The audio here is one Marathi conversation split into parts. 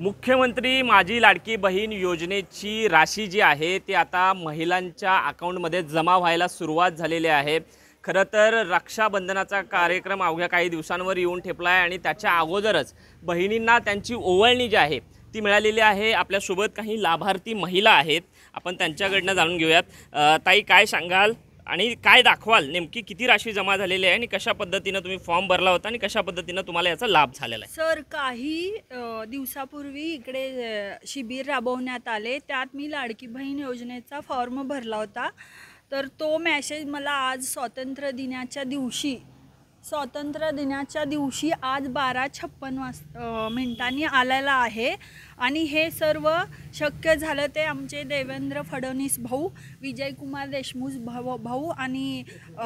मुख्यमंत्री माझी लाडकी बहीण योजनेची राशी जी आहे ती आता महिलांच्या अकाउंटमध्ये जमा व्हायला सुरुवात झालेली आहे। खरं तर रक्षाबंधनाचा कार्यक्रम अवघ्या काही दिवसांवर येऊन ठेपला आहे आणि त्याच्या अगोदरच बहिणींना त्यांची ओवळणी जी आहे ती मिळालेली आहे। आपल्यासोबत काही लाभार्थी महिला आहेत, आपण त्यांच्याकडनं जाणून घेऊयात। ताई, काय सांगाल आणि काय दाखवाल, नेमकी किती राशी जमा झालेली आहे आणि कशा पद्धतीने तुम्ही फॉर्म भरला होता आणि कशा पद्धतीने तुम्हाला याचा लाभ झालेला आहे? सर, काही दिवसापूर्वी इकडे शिबिर राबवण्यात आले, त्यात मी लाडकी बहीण योजनेचा फॉर्म भरला होता। तर तो मेसेज मला आज स्वातंत्र्य दिनाच्या दिवशी आज 12:56 मिनिटांनी आलेला आहे। आणि हे सर्व शक्य झालं ते आमचे देवेंद्र फडणवीस भाऊ, विजयकुमार देशमुख भाऊ आणि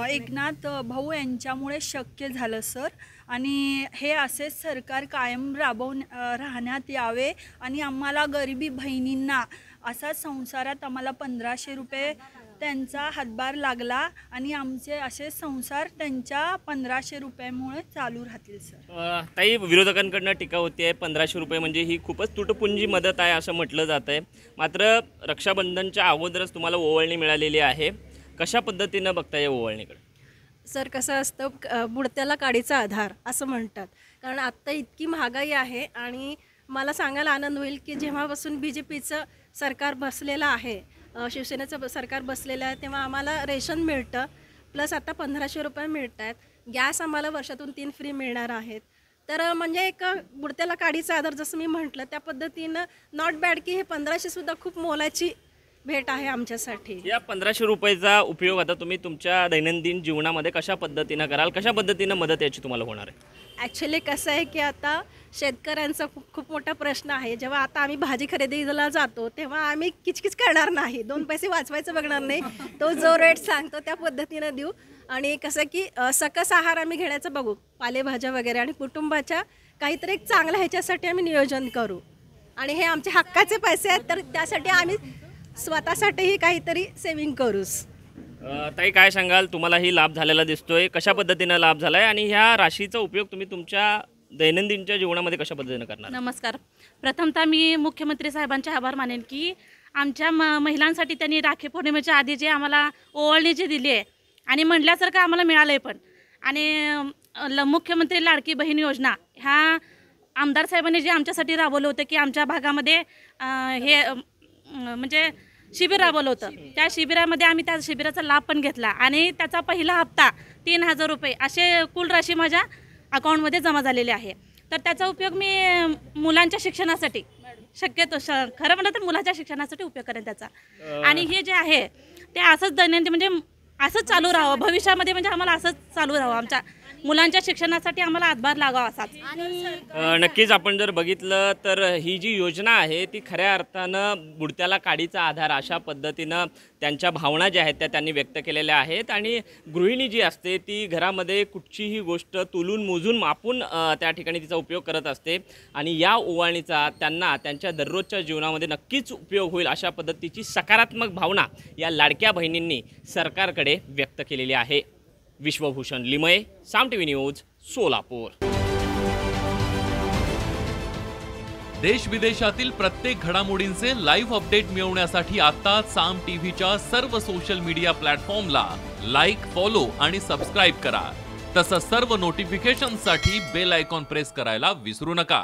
एकनाथ भाऊ यांच्यामुळे शक्य झालं सर। आणि हे असेच सरकार कायम राहण्यात यावे आणि आम्हाला गरिबी बहिणींना असा संसारात आम्हाला 1500 रुपये त्यांचा हातभार लागला आणि आमचे असे संसार त्यांच्या 1500 रुपयामुळे चालू राहतील सर। ताई, विरोधकांकडनं टीका होते 1500 रुपये म्हणजे ही खूपच तुटपुंजी मदत आहे असं म्हटलं जात आहे। मात्र रक्षाबंधनच्या अगोदरच तुम्हाला ओवळणी मिळालेली आहे, कशा पद्धतीनं बघताय या ओवळणीकडे? सर, कसं असतं, बुडत्याला काडीचा आधार असं म्हणतात, कारण आत्ता इतकी महागाई आहे। आणि मला सांगायला आनंद होईल की जेव्हापासून BJPचं सरकार बसलेलं आहे, शिवसेनेचं सरकार बसलेलं आहे, तेव्हा आम्हाला रेशन मिळतं, प्लस आता 1500 रुपये मिळत आहेत। गॅस आम्हाला वर्षातून 3 फ्री मिळणार आहेत। तर म्हणजे एक बुडत्याला काडीचा आधार जसं मी म्हटलं त्या पद्धतीनं नॉट बॅड की हे 1500सुद्धा खूप मोलाची भेट आहे आमच्यासाठी। या 1500 रुपयाचा उपयोग आता तुम्ही तुमच्या दैनंदिन जीवनामध्ये कशा पद्धतीनं कराल, कशा पद्धतीनं मदत याची तुम्हाला होणार आहे? ॲक्च्युली कसं आहे की आता शेतकऱ्यांचा खूप मोठा प्रश्न आहे। जेव्हा आता आम्ही भाजी खरेदीला जातो तेव्हा आम्ही किचकिच करणार नाही, 2 पैसे वाचवायचं बघणार नाही, तो जो रेट सांगतो त्या पद्धतीनं देऊ। आणि कसं की सकस आहार आम्ही घेण्याचं बघू, पालेभाज्या वगैरे, आणि कुटुंबाच्या काहीतरी एक चांगल्या ह्याच्यासाठी आम्ही नियोजन करू। आणि हे आमचे हक्काचे पैसे आहेत, तर त्यासाठी आम्ही स्वतःसाठीही काहीतरी सेविंग करूस। ताई, काय सांगाल, तुम्हालाही लाभ झालेला दिसतोय, कशा पद्धतीनं लाभ झाला आहे आणि ह्या राशीचा उपयोग तुम्ही तुमच्या दैनंदिनच्या जीवनामध्ये कशा पद्धतीनं करणार? नमस्कार। प्रथमतः मी मुख्यमंत्री साहेबांचे आभार मानेन की आमच्या महिलांसाठी त्यांनी राखी पौर्णिमेच्या आधी जे आम्हाला ओवळणी जी दिली आहे आणि म्हटल्यासारखं आम्हाला मिळालं आहे पण। आणि मुख्यमंत्री लाडकी बहीण योजना ह्या आमदार साहेबांनी जे आमच्यासाठी राबवलं होतं की आमच्या भागामध्ये हे म्हणजे शिबिर राबवलं होतं, त्या शिबिरामध्ये आम्ही त्या शिबिराचा लाभ पण घेतला आणि त्याचा पहिला हप्ता 3000 रुपये असे कुल राशी माझ्या अकाउंटमध्ये जमा झालेले आहे। तर त्याचा उपयोग मी मुलांच्या शिक्षणासाठी, शक्यतो खरं म्हणलं तर मुलाच्या शिक्षणासाठी उपयोग करेन त्याचा। आणि हे जे आहे ते असंच दैनंदिन म्हणजे असंच चालू राहावं भविष्यामध्ये, म्हणजे आम्हाला असंच चालू राहावं, आमच्या मुलांच्या शिक्षणासाठी आम्हाला हातभार लागावा असाच। नक्कीच आपण जर बघितलं तर ही जी योजना आहे ती खऱ्या अर्थानं बुडत्याला काडीचा आधार अशा पद्धतीनं त्यांच्या भावना ज्या आहेत त्या त्यांनी व्यक्त केलेल्या आहेत। आणि गृहिणी जी असते ती घरामध्ये कुठचीही गोष्ट तुलून मोजून मापून त्या ठिकाणी तिचा उपयोग करत असते आणि या ओवाळणीचा त्यांना त्यांच्या दररोजच्या जीवनामध्ये नक्कीच उपयोग होईल अशा पद्धतीची सकारात्मक भावना या लाडक्या बहिणींनी सरकारकडे व्यक्त केलेली आहे। विश्वभूषण लिमये, साम टीव्ही न्यूज, सोलापूर। देश विदेशातील प्रत्येक घडामोडींचे लाईव्ह अपडेट मिळवण्यासाठी आता साम टीव्हीच्या सर्व सोशल मीडिया प्लॅटफॉर्मला लाईक, फॉलो आणि सबस्क्राईब करा। तसंच सर्व नोटिफिकेशनसाठी बेल आयकॉन प्रेस करायला विसरू नका।